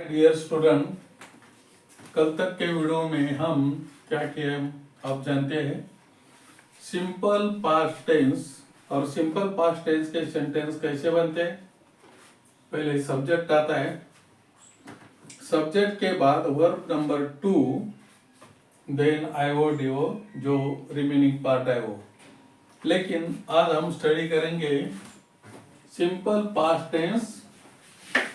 Dear student, कल तक के वीडियो में हम क्या किए आप जानते हैं। सिंपल पास्ट टेंस और सिंपल पास्ट टेंस के सेंटेंस कैसे बनते हैं। पहले सब्जेक्ट आता है, सब्जेक्ट के बाद verb number 2, then IO DO जो रिमेनिंग पार्ट है वो। लेकिन आज हम स्टडी करेंगे simple past tense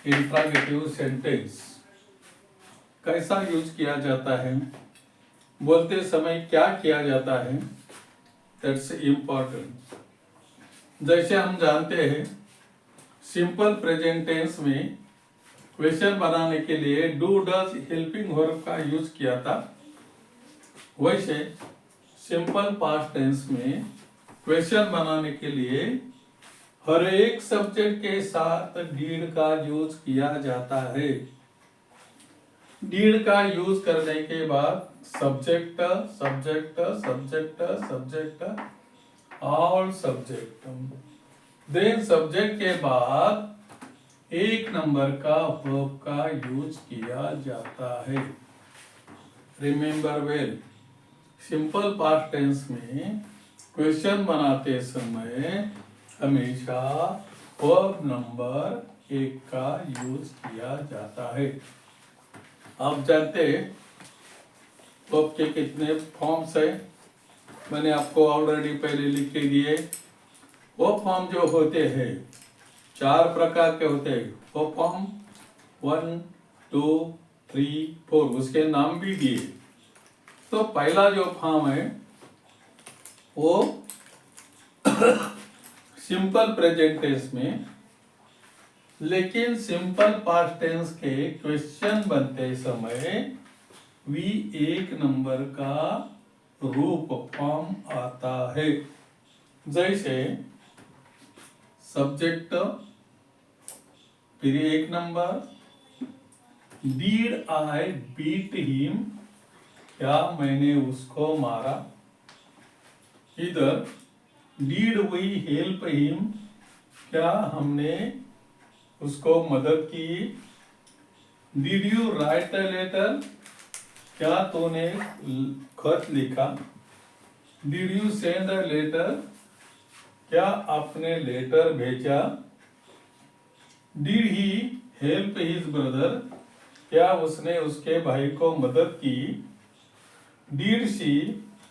interrogative sentence कैसा यूज किया जाता है, बोलते समय क्या किया जाता है, दैट्स इम्पोर्टेंट। जैसे हम जानते हैं सिंपल प्रेजेंट टेंस में क्वेश्चन बनाने के लिए डू डज हेल्पिंग वर्ब का यूज किया था, वैसे सिंपल पास्ट टेंस में क्वेश्चन बनाने के लिए हर एक सब्जेक्ट के साथ डीड का यूज किया जाता है। डीड का यूज करने के बाद subject subject subject subject all subject, then subject के बाद एक नंबर का वर्ब का यूज किया जाता है। Remember well, simple past tense में क्वेश्चन बनाते समय हमेशा वर्ब नंबर 1 का यूज किया जाता है। आप जानते हैं वर्ब के कितने फॉर्म्स है, मैंने आपको ऑलरेडी पहले लिख के दिए। वो फॉर्म जो होते हैं 4 प्रकार के होते हैं। वो फॉर्म 1, 2, 3, 4 उसके नाम भी दिए। तो पहला जो फॉर्म है वो सिंपल प्रेजेंट टेंस में, लेकिन सिंपल पास्ट टेंस के क्वेश्चन बनते समय भी 1 नंबर का रूप फॉर्म आता है। जैसे सब्जेक्ट फिर 1 number, did I beat him, क्या मैंने उसको मारा। इधर डिड वी हेल्प हिम, क्या हमने उसको मदद की। Did you write a letter, क्या तूने खत लिखा। Did you send a letter, क्या आपने लेटर भेजा। Did he help his brother, क्या उसने उसके भाई को मदद की। Did she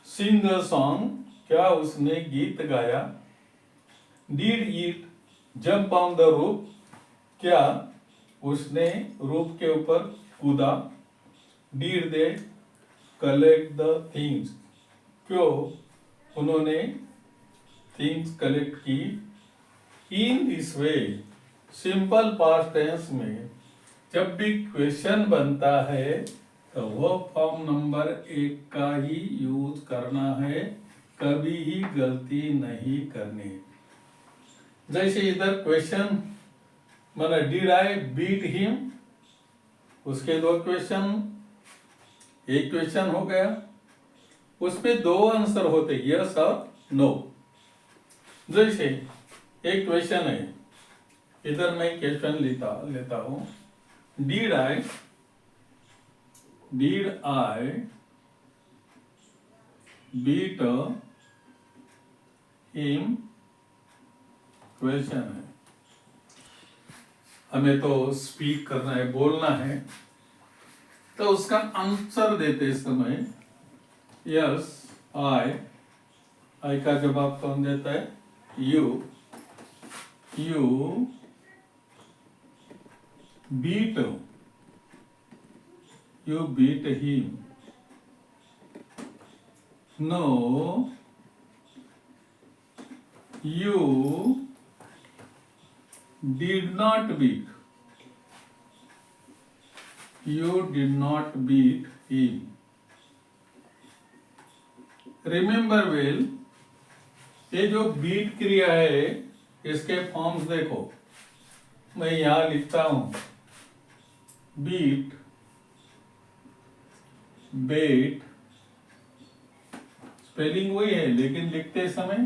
sing a song, क्या उसने गीत गाया। Did it jump on the roof, क्या उसने रूफ के ऊपर कूदा। Did they collect the things, क्यों उन्होंने थिंग्स कलेक्ट की। In this way simple past tense में जब भी क्वेश्चन बनता है तो वो फॉर्म नंबर 1 का ही यूज करना है, कभी ही गलती नहीं करनी। जैसे इधर क्वेश्चन माना डिड आई बीट हिम, उसके 2 क्वेश्चन, एक क्वेश्चन हो गया, उसमें 2 आंसर होते यस और नो। जैसे एक क्वेश्चन है, इधर मैं क्वेश्चन लेता हूं, did I beat him, question है। हमें तो स्पीक करना है, बोलना है, तो उसका आंसर देते समय यस आई का जवाब कौन देता है, you beat him. No, you did not beat him. Remember well, ये जो बीट क्रिया है इसके फॉर्म्स देखो, मैं यहां लिखता हूं बीट, बेट, स्पेलिंग वही है लेकिन लिखते समय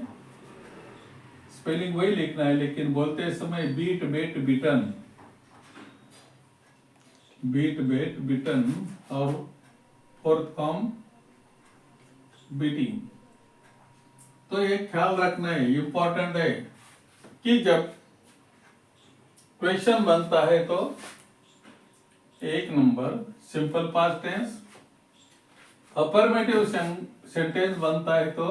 स्पेलिंग वही लिखना है, लेकिन बोलते समय बीट, बेट, बीटन। बीट बेट बिटन और फोर्थ फॉर्म बीटिंग। तो ये ख्याल रखना है, इंपॉर्टेंट है कि जब क्वेश्चन बनता है तो एक number simple past tense, affirmative sentence बनता है तो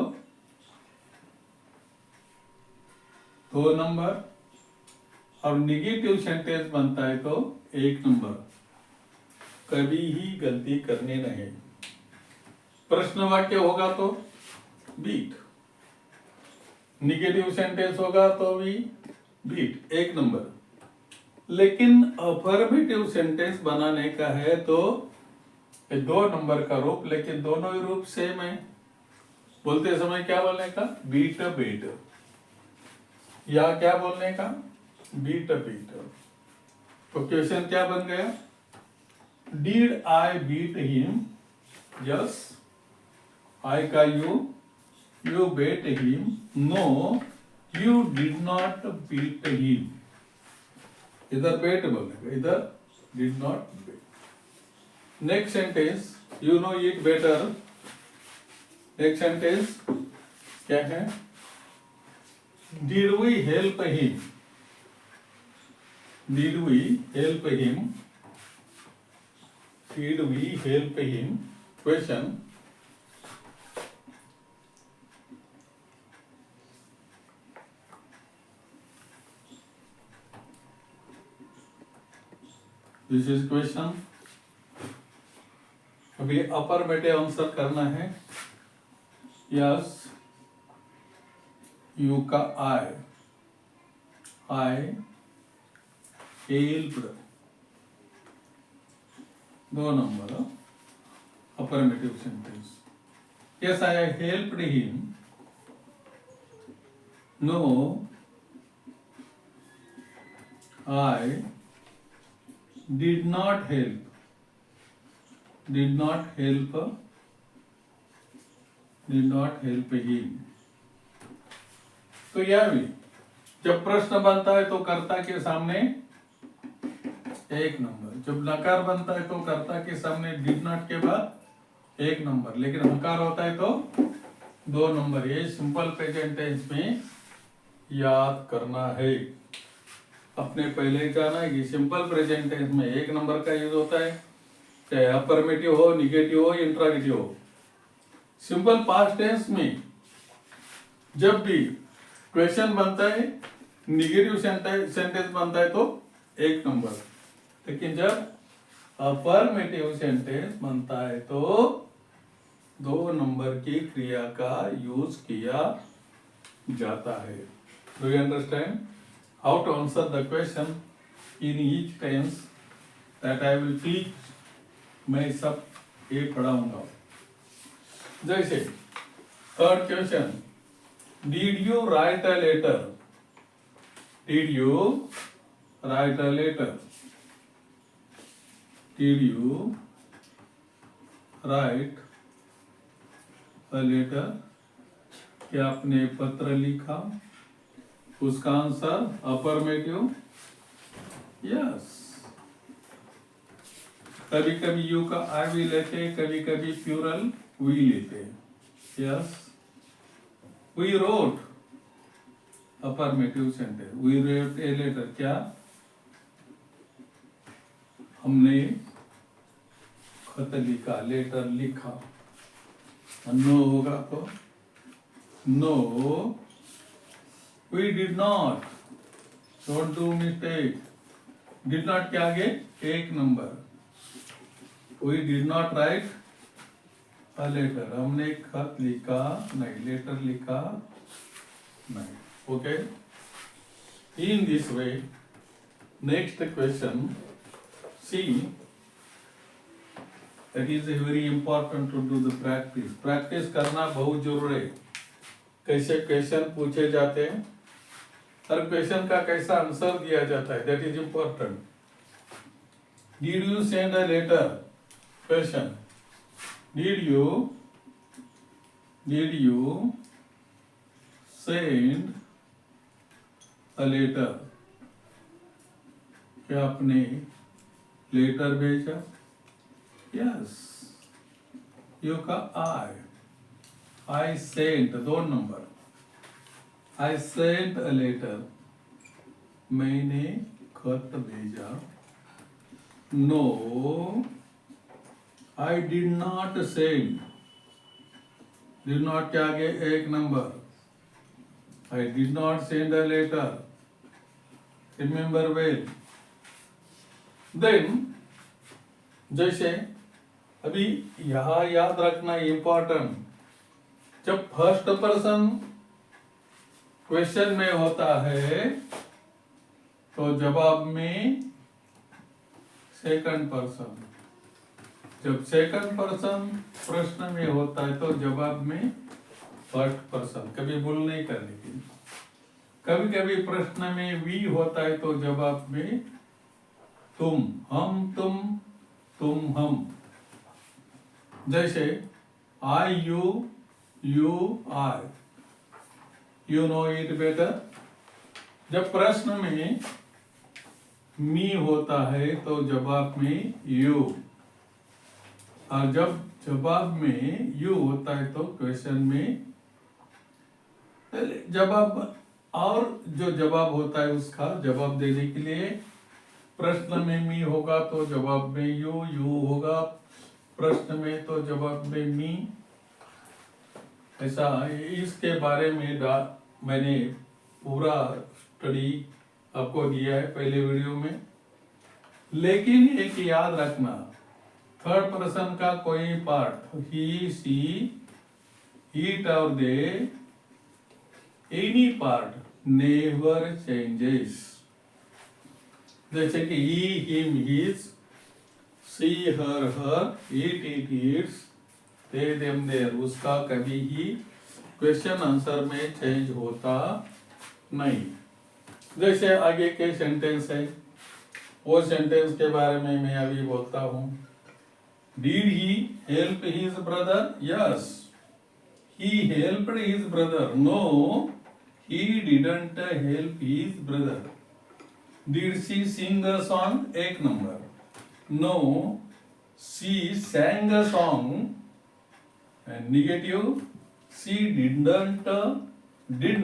2 नंबर, और निगेटिव सेंटेंस बनता है तो 1 नंबर। कभी ही गलती करनी नहीं। प्रश्न वाक्य होगा तो बीट, निगेटिव सेंटेंस होगा तो भी बीट 1 नंबर। लेकिन अफर्मेटिव सेंटेंस बनाने का है तो 2 नंबर का रूप, लेकिन दोनों ही रूप सेम है। बोलते समय क्या बोलने का? बीट बीट, या क्या बोलने का? Beat beat. तो क्वेश्चन क्या बन गया? Did I beat him? Yes. I का you bet him? No, you did not beat him. इधर बेट बोलने का, इधर did not bet. Next sentence, you know it better. Next sentence क्या है? Did we help him? Did we help him? Did we help him? Question. This is question. अभी affirmative answer करना है। Yes, you का I helped, 2 number affirmative sentence. Yes, I helped him. No, I did not help, did not help him. तो यह भी जब प्रश्न बनता है तो कर्ता के सामने 1 नंबर, जब नकार बनता है तो कर्ता के सामने डिड नॉट के बाद 1 नंबर, लेकिन हकार होता है तो 2 नंबर। ये सिंपल प्रेजेंट टेंस में याद करना है। अपने पहले जाना है कि सिंपल प्रेजेंट टेंस में 1 नंबर का यूज होता है, चाहे अफर्मेटिव हो, निगेटिव हो, इंट्रोगेटिव हो। सिंपल पास्ट टेंस में जब भी क्वेश्चन बनता है, निगेटिव सेंटेंस बनता है तो 1 नंबर, लेकिन जब अफर्मेटिव सेंटेंस बनता है तो 2 नंबर की क्रिया का यूज किया जाता है। Do you understand how to answer the question in each tense that I will teach? मैं सब ये पढ़ाऊंगा। जैसे third question, did you write a letter? Did you write a letter? Did you write a letter? क्या आपने पत्र लिखा? उसका आंसर अफर्मेटिव, यस। कभी कभी यू का आई भी लेते, कभी कभी प्लूरल वी लेते, yes. We wrote, affirmative sentence, we wrote a letter, क्या हमने खत लिखा, लेटर लिखा। नो होगा तो no, we did not, don't do mistake. Did not के आगे 1 number, we did not write a letter, हमने खत लिखा नहीं, लेटर लिखा नहीं। Okay, in this way next question see, that is very important to do the practice. Practice करना बहुत जरूरी है। कैसे क्वेश्चन पूछे जाते हैं, हर क्वेश्चन का कैसा आंसर दिया जाता है, that is important. Did you send a letter? Question. Did you send a letter? क्या आपने लेटर भेजा, यस। यू का I sent, 2 number, I sent a letter, मैंने खत भेजा। No, I did not send, did not के आगे 1 number, I did not send a letter, remember well. Then जैसे अभी यहां याद रखना इंपॉर्टेंट, जब फर्स्ट पर्सन क्वेश्चन में होता है तो जवाब में सेकंड पर्सन, जब सेकंड पर्सन प्रश्न में होता है तो जवाब में फर्स्ट पर्सन। कभी भूल नहीं करने की। कभी कभी प्रश्न में वी होता है तो जवाब में तुम, हम, तुम हम। जैसे I you, you I, you know it better. जब प्रश्न में मी होता है तो जवाब में यू, और जब जवाब में यू होता है तो क्वेश्चन में जवाब, और जो जवाब होता है उसका जवाब देने के लिए प्रश्न में मी होगा तो जवाब में यू, यू होगा प्रश्न में तो जवाब में मी। ऐसा इसके बारे में मैंने पूरा स्टडी आपको दिया है पहले वीडियो में। लेकिन एक याद रखना, थर्ड पर्सन का कोई पार्ट, ही, सी, इट और they, any part never changes. जैसे कि he, him, his, she, her, it, its, they, them, their, उसका कभी ही क्वेश्चन आंसर में चेंज होता नहीं। जैसे आगे के सेंटेंस है, वो सेंटेंस के बारे में मैं अभी बोलता हूं। Did he help his brother? Yes, he helped his brother. No, he didn't help his brother. Did she sing a song? 1 number. No, she sang a song. And negative, she did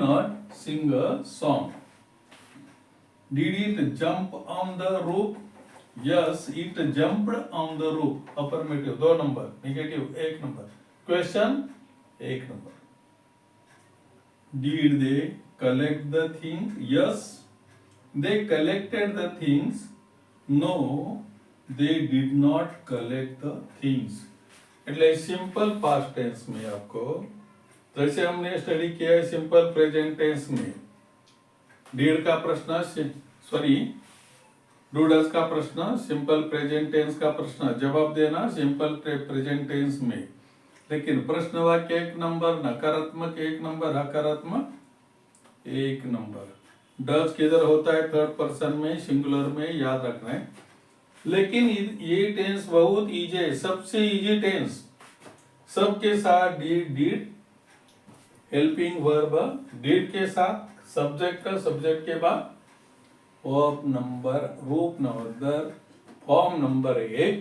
not sing a song. Did it jump on the roof? Yes, it jumped on the roof. Affirmative 2 number, negative 1 number. Question 1 number. Did they collect the things? Yes, they collected the things. No, they did not collect the things. એટલે simple past tense में आपको, जैसे हमने study किया है simple present tense में, deed का प्रश्न, सॉरी डूडल्स का प्रश्न, सिंपल प्रेजेंट टेंस का प्रश्न जवाब देना सिंपल प्रेजेंट टेंस में। लेकिन प्रश्न वाक्य 1 नंबर, नकारात्मक 1 नंबर, हकारात्मक 1 नंबर। डज किधर होता है? थर्ड पर्सन में, सिंगुलर में, याद रखना है। लेकिन ये टेंस बहुत इजी है, सबसे इजी टेंस। सबके साथ डीड हेल्पिंग वर्ब, डीड के साथ सब्जेक्ट, सब्जेक्ट के बाद वर्ब नंबर, रूप नंबर, फॉर्म नंबर 1,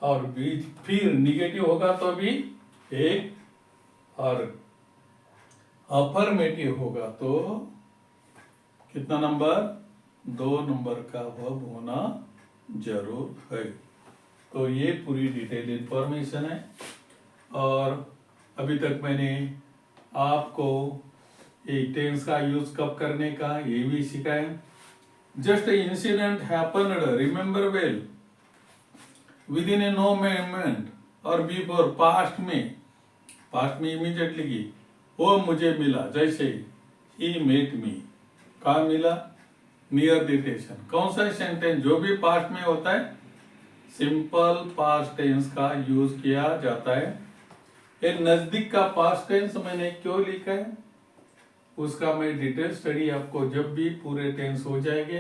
और बीच फिर निगेटिव होगा तो भी 1, और अफर्मेटिव होगा तो कितना नंबर? 2 नंबर का वर्ब होना जरूर है। तो ये पूरी डिटेल इंफॉर्मेशन है, और अभी तक मैंने आपको एक टेंस का यूज कब करने का ये भी सिखाया। Just incident happened, remember well, within a no moment और बिफोर, पास्ट में इमीडिएटली की, वो मुझे मिला। जैसे ही मेट मी, कहाँ मिला? Near the station. कौन सा सेंटेंस जो भी पास्ट में होता है सिंपल पास्ट टेंस का यूज किया जाता है। ये नजदीक का पास्ट टेंस मैंने क्यों लिखा है उसका मैं डिटेल स्टडी आपको जब भी पूरे टेंस हो जाएंगे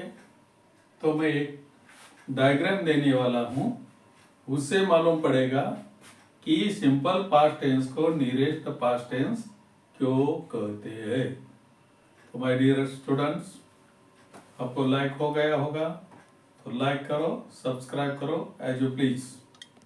तो मैं एक डायग्राम देने वाला हूं, उससे मालूम पड़ेगा कि सिंपल पास्ट टेंस को नियरेस्ट पास्ट टेंस क्यों कहते हैं। तो माय डियर स्टूडेंट्स, आपको लाइक हो गया होगा तो लाइक करो, सब्सक्राइब करो, एज यू प्लीज।